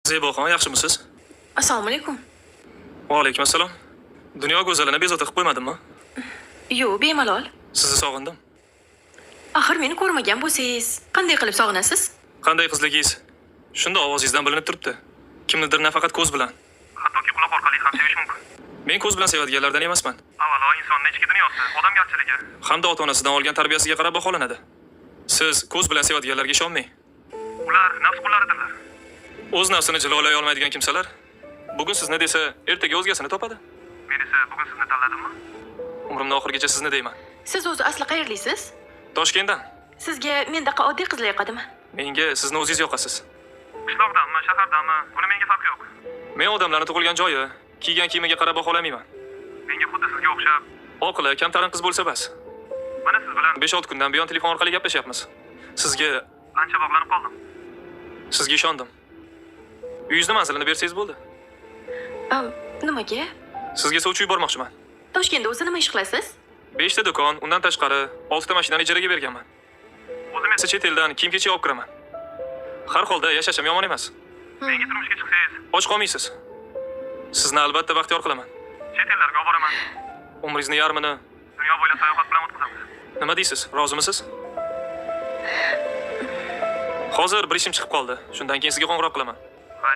Zeboxon, yaxshimisiz? Assalomu alaykum. Va alaykum assalom. Dunyo go'zalini bezovta qilib qo'ymadimmi? Yo'q, bemalol. Sizni sog'indim. Axir meni ko'rmagan bo'lsangiz, qanday qilib sog'inasiz? Qanday qizligingiz? Shunda ovozingizdan bilinib turibdi. Kimnidir nafaqat ko'z bilan, hattoki quloq orqali ham sevish mumkin. Men ko'z bilan sevadiganlardan emasman. Avvalo insonning ichki dunyosi, odamgarchiligi hamda ota-onasidan olgan tarbiyasiga qarab baholanadi. Siz ko'z bilan sevadiganlarga ishonmang. Ular nafs qullaridirlar. O'z nafsini jilolay olmaydigan kimsalar bugun sizni desa, ertaga o'zgasini topadi. Men esa bugun sizni tanladimmi? Umrimning oxirigacha sizni deyman. Siz o'zi asli qayerlisiz? Toshkentdan. Sizga mendaqa oddiy qizlar yoqadimi? Menga sizni o'zingiz yoqasiz. Qishloqdanmi, shahardanmi, buni menga farqi yo'q. Men odamlarning tug'ilgan joyi, kiygan kiyimiga qarab baholamayman. Menga xuddi sizga o'xshab, oqila, kamtarin qiz bo'lsa bas. Mana siz bilan 5-6 kundan buyon telefon orqali gaplashyapmiz. Sizga ancha bog'lanib qoldim. Sizga ishondim. Uyingizni manzilini bersangiz bo'ldi. Nimaga? Sizga sovchi yubormoqchiman. Toshkentda o'zi nima ish qilasiz? 5 ta do'kon, undan tashqari 6 ta mashinani ijaraga berganman. O'zim esa chet eldan kiyim-kechak olib kiraman. Har holda yashashim yomon emas. Menga turmushga chiqsangiz, och qolmaysiz. Sizni albatta baxtiyor qilaman. Chet ellarga olib boraman. Umringizni yarmini dunyo bo'ylab sayohat bilan o'tkazamiz. Nima deysiz? Rozimisiz? Hozir bir ishim chiqib qoldi. Shundan keyin sizga qo'ng'iroq qilaman.